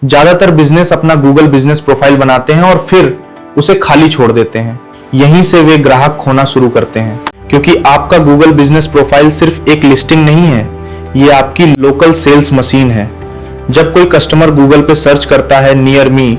ज्यादातर बिजनेस अपना Google business profile बनाते हैं और फिर उसे खाली छोड़ देते हैं। यहीं से वे ग्राहक खोना शुरू करते हैं, क्योंकि आपका गूगल बिजनेस प्रोफाइल सिर्फ एक लिस्टिंग नहीं है, ये आपकी लोकल सेल्स मशीन है। जब कोई कस्टमर गूगल पे सर्च करता है नियर मी,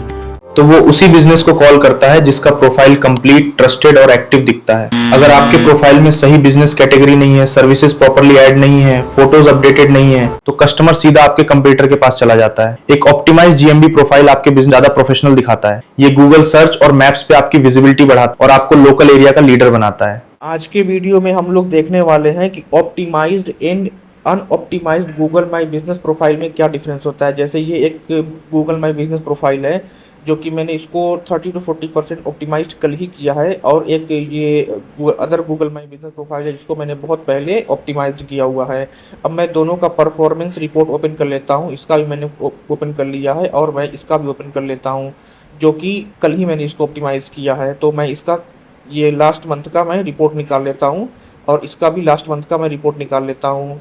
तो वो उसी बिजनेस को कॉल करता है जिसका प्रोफाइल कंप्लीट, ट्रस्टेड और एक्टिव दिखता है। अगर आपके प्रोफाइल में सही बिजनेस कैटेगरी नहीं है, सर्विसेज प्रॉपर्ली ऐड नहीं है, फोटोज अपडेटेड नहीं है, तो कस्टमर सीधा आपके कंपटीटर के पास चला जाता है। एक ऑप्टिमाइज जीएमबी प्रोफाइल आपके बिजनेस ज्यादा प्रोफेशनल दिखाता है। ये गूगल सर्च और मैप्स पे आपकी विजिबिलिटी बढ़ाता है और आपको लोकल एरिया का लीडर बनाता है। आज के वीडियो में हम लोग देखने वाले हैं कि optimised and unoptimised Google my business profile में क्या डिफरेंस होता है। जैसे ये एक गूगल माई बिजनेस प्रोफाइल है जो कि मैंने इसको 30 to 40% ऑप्टिमाइज्ड कल ही किया है, और एक ये other Google my business profile है जिसको मैंने बहुत पहले ऑप्टिमाइज्ड किया हुआ है। अब मैं दोनों का परफॉर्मेंस रिपोर्ट ओपन कर लेता हूँ। इसका भी मैंने ओपन कर लिया है और मैं इसका भी ओपन कर लेता हूँ, जो कि कल ही मैंने इसको ऑप्टिमाइज़ किया है। तो मैं इसका ये लास्ट मंथ का मैं रिपोर्ट निकाल लेता हूँ और इसका भी लास्ट मंथ का मैं रिपोर्ट निकाल लेता हूँ।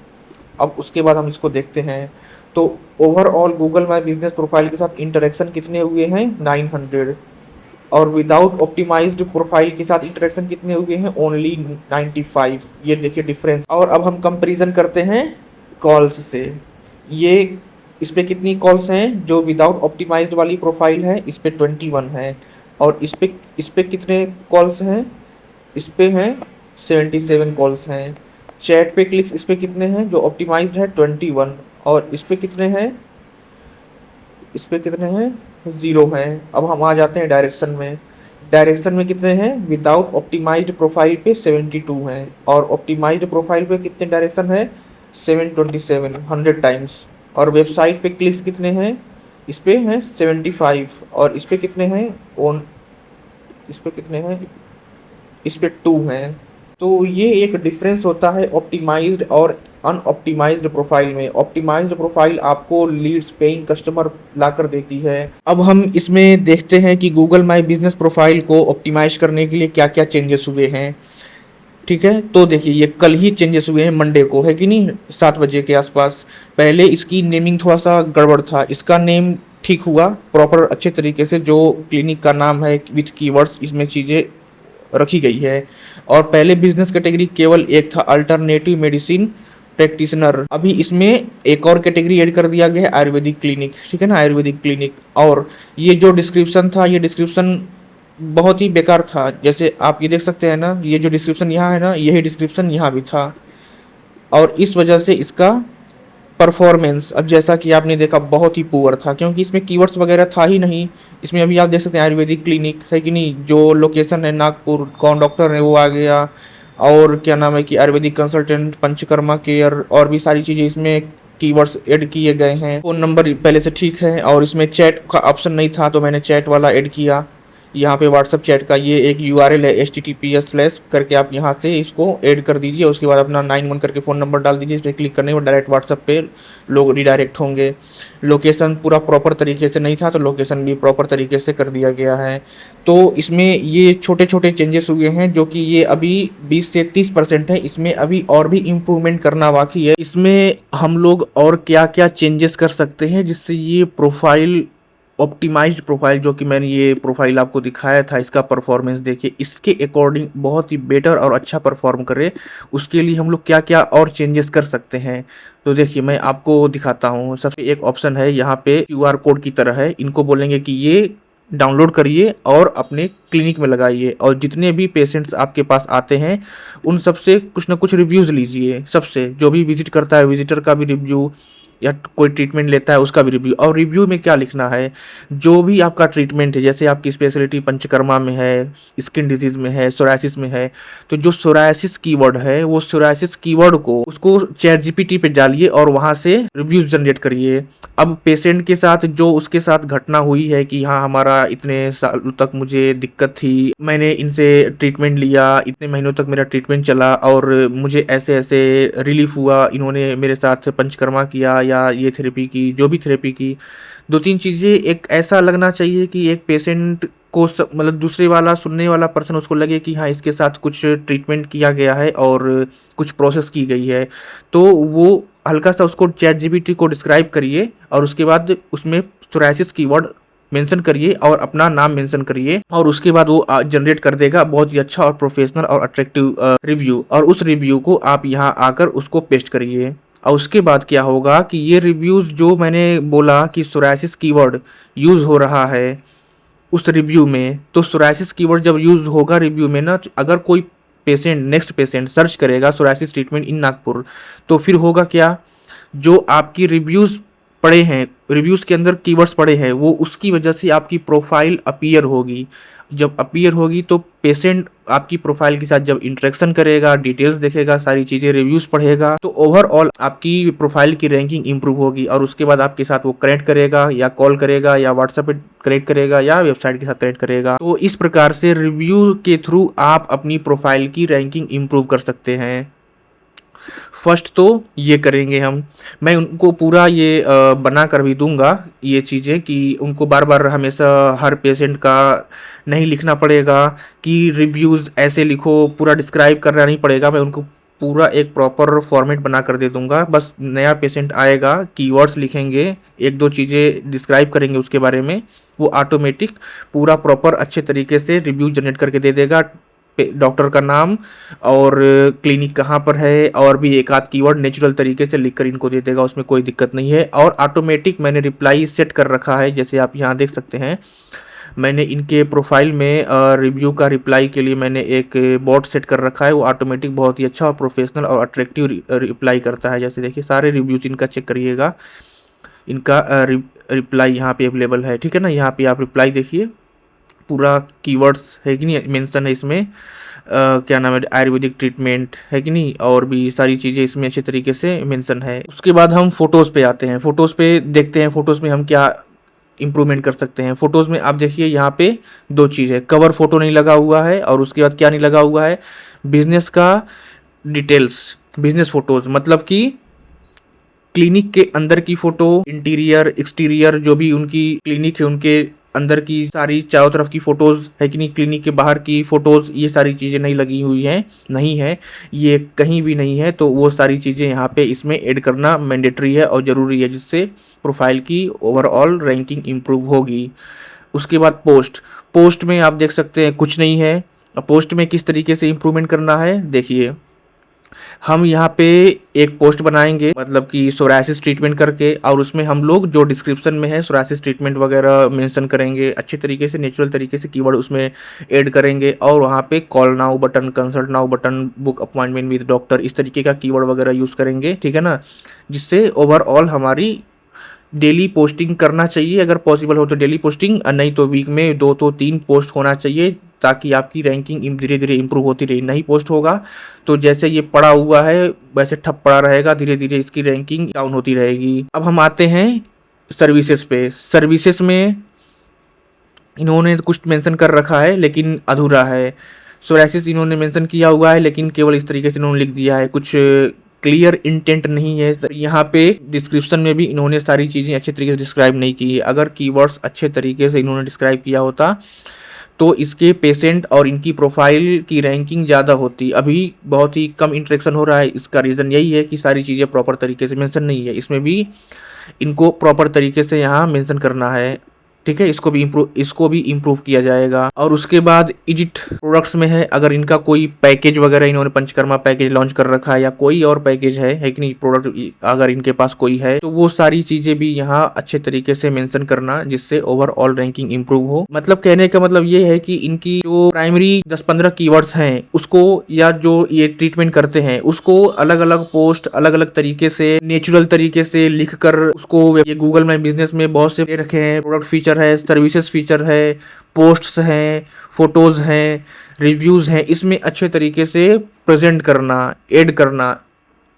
अब उसके बाद हम इसको देखते हैं। तो overall Google my business profile के साथ इंटरेक्शन कितने हुए हैं, 900, और विदाउट ऑप्टिमाइज्ड प्रोफाइल के साथ इंटरेक्शन कितने हुए हैं, ओनली 95। ये देखिए डिफरेंस। और अब हम कंपैरिजन करते हैं कॉल्स से। ये इस पे कितनी कॉल्स हैं, जो विदाउट ऑप्टिमाइज्ड वाली प्रोफाइल है इस पे 21 है, और इस पे कितने कॉल्स हैं, इस पे हैं 77 कॉल्स हैं। चैट पे क्लिक्स इस पे कितने हैं, जो ऑप्टिमाइज्ड है 21, और इस पे कितने हैं, इस पे कितने हैं, 0 हैं। अब हम आ जाते हैं डायरेक्शन में। डायरेक्शन में कितने हैं, विदाउट ऑप्टिमाइज्ड प्रोफाइल पे 72 हैं, और ऑप्टिमाइज्ड प्रोफाइल पे कितने डायरेक्शन है, 727, 100 टाइम्स। और वेबसाइट पे क्लिक्स कितने हैं, इस पे हैं 75, और इस पे कितने हैं, इस पे कितने हैं, इस पे 2 हैं। तो ये एक डिफरेंस होता है ऑप्टिमाइज्ड और अनऑप्टिमाइज्ड प्रोफाइल में। ऑप्टिमाइज्ड प्रोफाइल आपको लीड्स, पेइंग कस्टमर लाकर देती है। अब हम इसमें देखते हैं कि गूगल माई बिजनेस प्रोफाइल को ऑप्टिमाइज करने के लिए क्या क्या चेंजेस हुए हैं। ठीक है, तो देखिए ये कल ही चेंजेस हुए हैं, मंडे को, है कि नहीं, 7 बजे के आसपास। पहले इसकी नेमिंग थोड़ा सा गड़बड़ था, इसका नेम ठीक हुआ प्रॉपर अच्छे तरीके से, जो क्लिनिक का नाम है विथ कीवर्ड्स, इसमें चीज़ें रखी गई है। और पहले बिजनेस कैटेगरी केवल एक था, अल्टरनेटिव मेडिसिन प्रैक्टिशनर। अभी इसमें एक और कैटेगरी ऐड कर दिया गया है, आयुर्वेदिक क्लिनिक। ठीक है ना, आयुर्वेदिक क्लिनिक। और ये जो डिस्क्रिप्शन था, ये डिस्क्रिप्शन बहुत ही बेकार था। जैसे आप ये देख सकते हैं ना, ये जो डिस्क्रिप्शन यहाँ है ना, यही डिस्क्रिप्शन यहाँ भी था, और इस वजह से इसका परफॉर्मेंस, अब जैसा कि आपने देखा, बहुत ही पुअर था, क्योंकि इसमें कीवर्ड्स वगैरह था ही नहीं। इसमें अभी आप देख सकते हैं आयुर्वेदिक क्लिनिक, है कि नहीं, जो लोकेशन है नागपुर, कौन डॉक्टर है वो आ गया, और क्या नाम है कि आयुर्वेदिक कंसल्टेंट, पंचकर्मा केयर, और भी सारी चीज़ें इसमें कीवर्ड्स ऐड किए गए हैं। फ़ोन नंबर पहले से ठीक है, और इसमें चैट का ऑप्शन नहीं था तो मैंने चैट वाला ऐड किया। यहाँ पे व्हाट्सअप चैट का ये एक URL है, https/ करके आप यहाँ से इसको ऐड कर दीजिए। उसके बाद अपना 91 करके फ़ोन नंबर डाल दीजिए। इस पर क्लिक करने के बाद डायरेक्ट व्हाट्सअप पे लोग रिडायरेक्ट होंगे। लोकेशन पूरा प्रॉपर तरीके से नहीं था, तो लोकेशन भी प्रॉपर तरीके से कर दिया गया है। तो इसमें ये छोटे छोटे चेंजेस हुए हैं, जो कि ये अभी 20 से 30% है। इसमें अभी और भी इम्प्रूवमेंट करना बाकी है। इसमें हम लोग और क्या क्या चेंजेस कर सकते हैं जिससे ये प्रोफाइल, ऑप्टिमाइज्ड प्रोफाइल, जो कि मैंने ये प्रोफाइल आपको दिखाया था, इसका परफॉर्मेंस देखिए, इसके अकॉर्डिंग बहुत ही बेटर और अच्छा परफॉर्म करे। उसके लिए हम लोग क्या क्या और चेंजेस कर सकते हैं, तो देखिए मैं आपको दिखाता हूँ। सबसे एक ऑप्शन है यहाँ पे, QR कोड की तरह है। इनको बोलेंगे कि ये डाउनलोड करिए और अपने क्लिनिक में लगाइए, और जितने भी पेशेंट्स आपके पास आते हैं उन सबसे कुछ ना कुछ रिव्यूज़ लीजिए। सबसे जो भी विजिट करता है, विजिटर का भी रिव्यू, या कोई ट्रीटमेंट लेता है उसका भी रिव्यू। और रिव्यू में क्या लिखना है, जो भी आपका ट्रीटमेंट है, जैसे आपकी स्पेशलिटी पंचकर्मा में है, स्किन डिजीज में है, सोरायसिस में है, तो जो सोरायसिस कीवर्ड है, वो सोरायसिस कीवर्ड को उसको चैट जीपीटी पे डालिए और वहां से रिव्यूज जनरेट करिए। अब पेशेंट के साथ जो उसके साथ घटना हुई है कि हाँ हमारा इतने सालों तक मुझे दिक्कत थी, मैंने इनसे ट्रीटमेंट लिया, इतने महीनों तक मेरा ट्रीटमेंट चला और मुझे ऐसे ऐसे रिलीफ हुआ, इन्होंने मेरे साथ पंचकर्मा किया या ये थेरेपी की, जो भी थेरेपी की। 2-3 चीज़ें एक ऐसा लगना चाहिए कि एक पेशेंट को मतलब दूसरे वाला, सुनने वाला पर्सन, उसको लगे कि हाँ इसके साथ कुछ ट्रीटमेंट किया गया है और कुछ प्रोसेस की गई है, तो वो हल्का सा उसको चैट जीपीटी को डिस्क्राइब करिए और उसके बाद उसमें सोरायसिस कीवर्ड मेंशन करिए और अपना नाम मेंशन करिए और उसके बाद वो जनरेट कर देगा बहुत ही अच्छा और प्रोफेशनल और अट्रैक्टिव रिव्यू, और उस रिव्यू को आप यहाँ आकर उसको पेस्ट करिए। और उसके बाद क्या होगा कि ये रिव्यूज़ जो मैंने बोला कि सोरायसिस कीवर्ड यूज़ हो रहा है उस रिव्यू में, तो सोरायसिस कीवर्ड जब यूज़ होगा रिव्यू में ना, तो अगर कोई पेशेंट नेक्स्ट पेशेंट सर्च करेगा सोरायसिस ट्रीटमेंट इन नागपुर, तो फिर होगा क्या, जो आपकी रिव्यूज़ पड़े हैं, रिव्यूज़ के अंदर कीवर्ड्स पड़े हैं, वो उसकी वजह से आपकी प्रोफाइल अपीयर होगी। जब अपीयर होगी तो पेशेंट आपकी प्रोफाइल के साथ जब इंटरेक्शन करेगा, डिटेल्स देखेगा, सारी चीज़ें रिव्यूज़ पढ़ेगा, तो ओवरऑल आपकी प्रोफाइल की रैंकिंग इंप्रूव होगी और उसके बाद आपके साथ वो कनेक्ट करेगा या कॉल करेगा या व्हाट्सएप पे कनेक्ट करेगा या वेबसाइट के साथ कनेक्ट करेगा। तो इस प्रकार से रिव्यू के थ्रू आप अपनी प्रोफाइल की रैंकिंग इंप्रूव कर सकते हैं। फर्स्ट तो ये करेंगे हम, मैं उनको पूरा ये बना कर भी दूंगा ये चीज़ें कि उनको बार बार हमेशा हर पेशेंट का नहीं लिखना पड़ेगा कि रिव्यूज़ ऐसे लिखो, पूरा डिस्क्राइब करना नहीं पड़ेगा। मैं उनको पूरा एक प्रॉपर फॉर्मेट बना कर दे दूंगा। बस नया पेशेंट आएगा, कीवर्ड्स लिखेंगे, एक दो चीज़ें डिस्क्राइब करेंगे उसके बारे में, वो ऑटोमेटिक पूरा प्रॉपर अच्छे तरीके से रिव्यू जनरेट करके दे देगा। डॉक्टर का नाम और क्लिनिक कहाँ पर है और भी एक आध कीवर्ड नेचुरल तरीके से लिखकर इनको दे देगा, उसमें कोई दिक्कत नहीं है। और ऑटोमेटिक मैंने रिप्लाई सेट कर रखा है, जैसे आप यहाँ देख सकते हैं मैंने इनके प्रोफाइल में रिव्यू का रिप्लाई के लिए मैंने एक बॉट सेट कर रखा है। वो ऑटोमेटिक बहुत ही अच्छा और प्रोफेशनल और अट्रैक्टिव रिप्लाई करता है। जैसे देखिए सारे रिव्यूज इनका चेक करिएगा, इनका रिप्लाई यहाँ पे अवेलेबल है, ठीक है ना। यहाँ पे आप रिप्लाई देखिए, पूरा कीवर्ड्स है कि नहीं मेंशन है इसमें, क्या नाम है, आयुर्वेदिक ट्रीटमेंट है कि नहीं, और भी सारी चीज़ें इसमें अच्छे तरीके से मेंशन है। उसके बाद हम फोटोज़ पे आते हैं, फोटोज़ पे देखते हैं फोटोज़ में हम क्या इम्प्रूवमेंट कर सकते हैं। फोटोज़ में आप देखिए यहाँ पे दो चीज़ है, कवर फोटो नहीं लगा हुआ है और उसके बाद क्या नहीं लगा हुआ है, बिजनेस का डिटेल्स, बिजनेस फोटोज़, मतलब कि क्लिनिक के अंदर की फ़ोटो, इंटीरियर एक्सटीरियर जो भी उनकी क्लिनिक है उनके अंदर की सारी चारों तरफ की फ़ोटोज़ है कि नहीं, क्लिनिक के बाहर की फ़ोटोज़, ये सारी चीज़ें नहीं लगी हुई हैं, नहीं है, ये कहीं भी नहीं है। तो वो सारी चीज़ें यहाँ पे इसमें ऐड करना मैंडेटरी है और ज़रूरी है, जिससे प्रोफाइल की ओवरऑल रैंकिंग इम्प्रूव होगी। उसके बाद पोस्ट में आप देख सकते हैं कुछ नहीं है। पोस्ट में किस तरीके से इम्प्रूवमेंट करना है देखिए, हम यहाँ पे एक पोस्ट बनाएंगे, मतलब कि सोरायसिस ट्रीटमेंट करके, और उसमें हम लोग जो डिस्क्रिप्शन में है सोरायसिस ट्रीटमेंट वगैरह मेंशन करेंगे, अच्छे तरीके से नेचुरल तरीके से कीवर्ड उसमें ऐड करेंगे, और वहाँ पे call now button, consult now button, book appointment with doctor, इस तरीके का कीवर्ड वगैरह यूज़ करेंगे, ठीक है ना। जिससे ओवरऑल हमारी डेली पोस्टिंग करना चाहिए, अगर पॉसिबल हो तो डेली पोस्टिंग, और नहीं तो वीक में 2 तो 3 पोस्ट होना चाहिए, ताकि आपकी रैंकिंग धीरे धीरे इंप्रूव होती रहे। नहीं पोस्ट होगा तो जैसे ये पड़ा हुआ है वैसे ठप पड़ा रहेगा, धीरे धीरे इसकी रैंकिंग डाउन होती रहेगी। अब हम आते हैं सर्विसेज पे। सर्विसेज में इन्होंने कुछ मेंशन कर रखा है लेकिन अधूरा है। सोरायसिस इन्होंने मेंशन किया हुआ है लेकिन केवल इस तरीके से इन्होंने लिख दिया है, कुछ क्लियर इंटेंट नहीं है। यहाँ पे डिस्क्रिप्शन में भी इन्होंने सारी चीज़ें अच्छे तरीके से डिस्क्राइब नहीं की है। अगर कीवर्ड्स अच्छे तरीके से इन्होंने डिस्क्राइब किया होता तो इसके पेशेंट और इनकी प्रोफाइल की रैंकिंग ज़्यादा होती। अभी बहुत ही कम इंटरेक्शन हो रहा है, इसका रीज़न यही है कि सारी चीज़ें प्रॉपर तरीके से मेंशन नहीं है। इसमें भी इनको प्रॉपर तरीके से यहाँ मेंशन करना है, ठीक है। इसको भी इम्प्रूव किया जाएगा। और उसके बाद एडिट प्रोडक्ट्स में है, अगर इनका कोई पैकेज वगैरह इन्होंने पंचकर्मा पैकेज लॉन्च कर रखा है या कोई और पैकेज है कि नहीं, प्रोडक्ट अगर इनके पास कोई है तो वो सारी चीज़ें भी यहाँ अच्छे तरीके से मेंशन करना, जिससे ओवरऑल रैंकिंग इंप्रूव हो। मतलब कहने का मतलब ये है कि इनकी जो प्राइमरी 10-15 कीवर्ड्स हैं उसको, या जो ये ट्रीटमेंट करते हैं उसको अलग अलग पोस्ट अलग अलग तरीके से नेचुरल तरीके से लिख कर उसको, ये गूगल माई बिजनेस में बहुत से दे रखे हैं, प्रोडक्ट फीचर है, सर्विसेज फीचर है, पोस्ट्स हैं, फोटोज़ हैं, रिव्यूज़ हैं, इसमें अच्छे तरीके से प्रेजेंट करना, ऐड करना,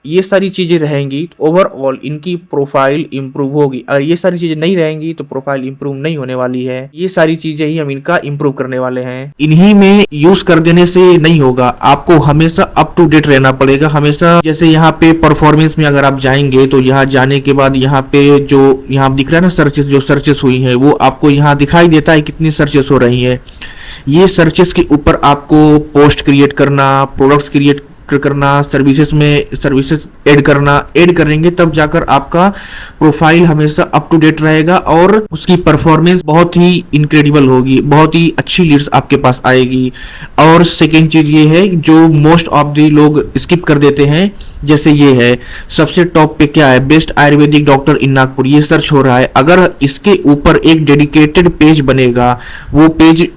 ये सारी चीज़ें रहेंगी तो ओवरऑल इनकी प्रोफाइल इंप्रूव होगी। अगर ये सारी चीज़ें नहीं रहेंगी तो प्रोफाइल इंप्रूव नहीं होने वाली है। ये सारी चीज़ें ही हम इनका इंप्रूव करने वाले हैं। इन्हीं में यूज़ कर देने से नहीं होगा, आपको हमेशा अप टू डेट रहना पड़ेगा। हमेशा जैसे यहाँ पे परफॉर्मेंस में अगर आप जाएंगे तो यहाँ जाने के बाद यहाँ पे जो यहाँ दिख रहा है ना सर्चेस, जो सर्चेस हुई है वो आपको यहाँ दिखाई देता है कितनी सर्चेस हो रही है। ये सर्चेस के ऊपर आपको पोस्ट क्रिएट करना, प्रोडक्ट्स क्रिएट करना, सर्विसेज ऐड करेंगे, तब जाकर आपका प्रोफाइल हमेशा अप टू डेट रहेगा और उसकी परफॉर्मेंस बहुत ही इनक्रेडिबल होगी, बहुत ही अच्छी लीड्स आपके पास आएगी। और सेकेंड चीज ये है जो मोस्ट ऑफ द लोग स्किप कर देते हैं, जैसे ये है सबसे टॉप पे क्या है, बेस्ट आयुर्वेदिक डॉक्टर इन नागपुर, ये सर्च हो रहा है। अगर इसके ऊपर एक डेडिकेटेड पेज बनेगा, वो पेज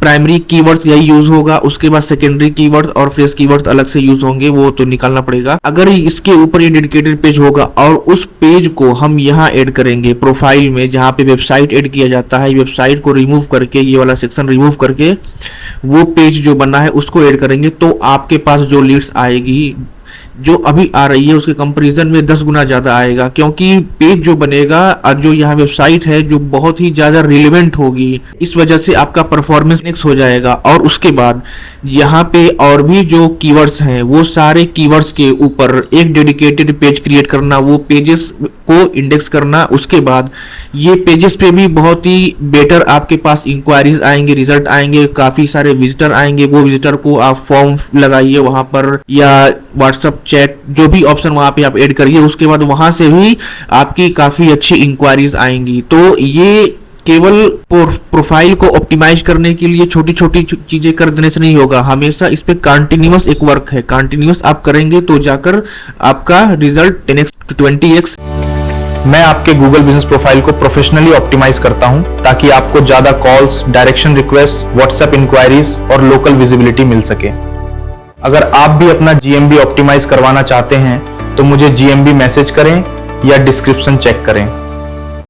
प्राइमरी कीवर्ड्स यही यूज होगा, उसके बाद सेकेंडरी कीवर्ड्स और फ्रेश कीवर्ड्स अलग से यूज होंगे, वो तो निकालना पड़ेगा। अगर इसके ऊपर ये डेडिकेटेड पेज होगा और उस पेज को हम यहाँ ऐड करेंगे प्रोफाइल में, जहाँ पे वेबसाइट ऐड किया जाता है, वेबसाइट को रिमूव करके, ये वाला सेक्शन रिमूव करके वो पेज जो बना है उसको ऐड करेंगे, तो आपके पास जो लीड्स आएगी, जो अभी आ रही है उसके कंपैरिजन में 10 गुना ज्यादा आएगा, क्योंकि पेज जो बनेगा और जो यहाँ वेबसाइट है जो बहुत ही ज्यादा रिलेवेंट होगी, इस वजह से आपका परफॉर्मेंस नेक्स्ट हो जाएगा। और उसके बाद यहाँ पे और भी जो कीवर्ड्स हैं, वो सारे कीवर्ड्स के ऊपर एक डेडिकेटेड पेज क्रिएट करना, वो पेजेस को इंडेक्स करना। उसके बाद ये पेजेस पे भी बहुत ही बेटर आपके पास इंक्वायरीज आएंगे, रिजल्ट आएंगे, काफी सारे विजिटर आएंगे। वो विजिटर को आप फॉर्म लगाइए वहां पर, या व्हाट्सएप चैट, जो भी ऑप्शन वहां पे आप ऐड करिए, उसके बाद वहां से भी आपकी काफी अच्छी इंक्वायरीज आएंगी। तो ये केवल प्रोफाइल को ऑप्टिमाइज करने के लिए छोटी छोटी चीजें कर देने से नहीं होगा, हमेशा इस पे कंटिन्यूअस एक वर्क है, कंटिन्यूअस आप करेंगे तो जाकर आपका रिजल्ट 10x to 20x। मैं आपके गूगल बिजनेस प्रोफाइल को प्रोफेशनली ऑप्टिमाइज करता हूं ताकि आपको ज्यादा calls, direction request, WhatsApp inquiries और लोकल विजिबिलिटी मिल सके। अगर आप भी अपना GMB ऑप्टिमाइज करवाना चाहते हैं तो मुझे GMB मैसेज करें या डिस्क्रिप्शन चेक करें।